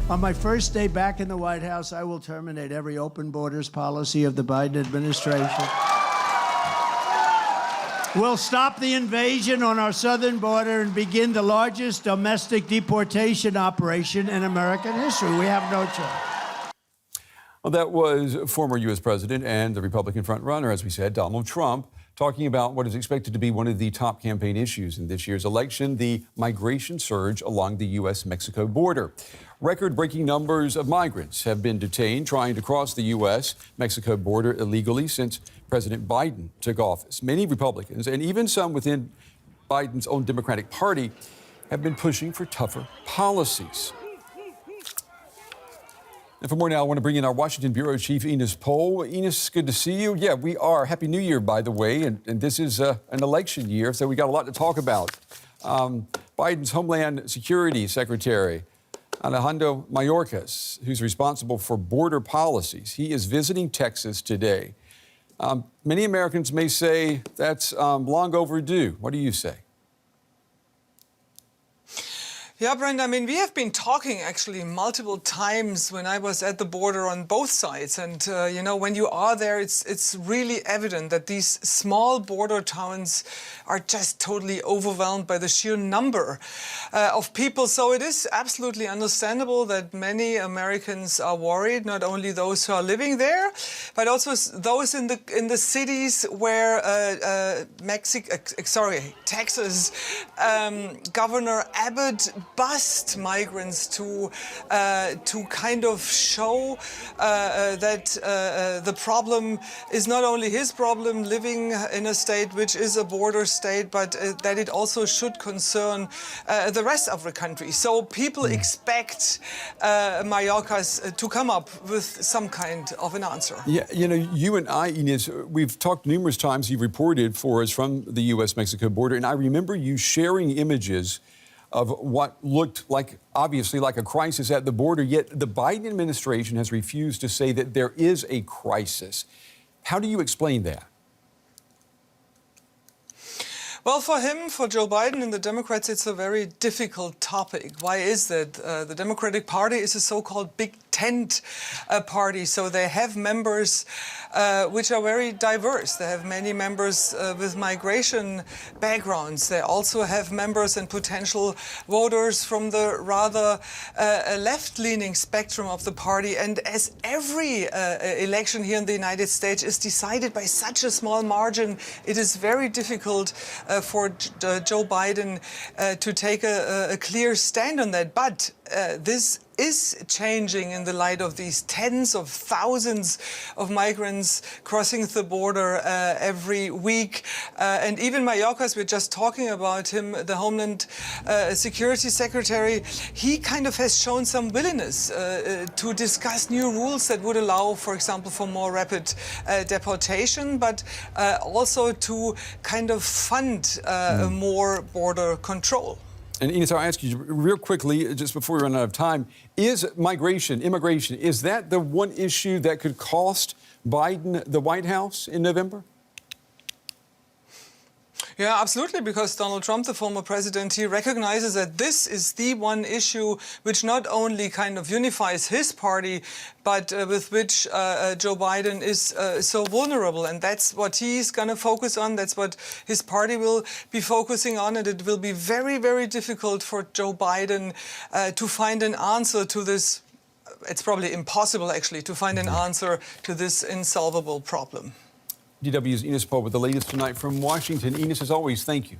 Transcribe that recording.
On my first day back in the White House, I will terminate every open borders policy of the Biden administration. We'll stop the invasion on our southern border and begin the largest domestic deportation operation in American history. We have no choice. Well, that was former U.S. President and the Republican frontrunner, as we said, Donald Trump, talking about what is expected to be one of the top campaign issues in this year's election, the migration surge along the U.S.-Mexico border. Record-breaking numbers of migrants have been detained trying to cross the U.S.-Mexico border illegally since President Biden took office. Many Republicans, and even some within Biden's own Democratic Party, have been pushing for tougher policies. And for more now, I want to bring in our Washington Bureau Chief, Enos Pohl. Enos, good to see you. Yeah, we are. Happy New Year, by the way. And this is an election year, so we got a lot to talk about. Biden's Homeland Security Secretary, Alejandro Mayorkas, who's responsible for border policies, he is visiting Texas today. Many Americans may say that's long overdue. What do you say? Yeah, Brent, I mean, we have been talking actually multiple times when I was at the border on both sides. And, you know, when you are there, it's really evident that these small border towns are just totally overwhelmed by the sheer number of people. So it is absolutely understandable that many Americans are worried, not only those who are living there, but also those in the cities where Texas Governor Abbott bussed migrants to kind of show that the problem is not only his problem living in a state which is a border state, but that it also should concern the rest of the country. So people expect Mayorkas to come up with some kind of an answer. Yeah, you know, you and I, Enos, we've talked numerous times. You reported for us from the U.S.-Mexico border, and I remember you sharing images of what looked like, obviously, like a crisis at the border, yet the Biden administration has refused to say that there is a crisis. How do you explain that? Well, for him, for Joe Biden and the Democrats, it's a very difficult topic. Why is that? The Democratic Party is a so-called big tent party, so they have members which are very diverse. They have many members with migration backgrounds. They also have members and potential voters from the rather left-leaning spectrum of the party. And as every election here in the United States is decided by such a small margin, it is very difficult for Joe Biden to take a clear stand on that. But this is changing in the light of these tens of thousands of migrants crossing the border every week. And even Mayorkas, we're just talking about him, the Homeland Security Secretary, he kind of has shown some willingness to discuss new rules that would allow, for example, for more rapid deportation, but also to kind of fund more border control. And Enos, I'll ask you real quickly, just before we run out of time, is immigration, is that the one issue that could cost Biden the White House in November? Yeah, absolutely, because Donald Trump, the former president, he recognizes that this is the one issue which not only kind of unifies his party, but with which Joe Biden is so vulnerable. And that's what he's going to focus on. That's what his party will be focusing on. And it will be very, very difficult for Joe Biden to find an answer to this. It's probably impossible, actually, to find an answer to this insolvable problem. DW's Enos Pohl with the latest tonight from Washington. Enos, as always, thank you.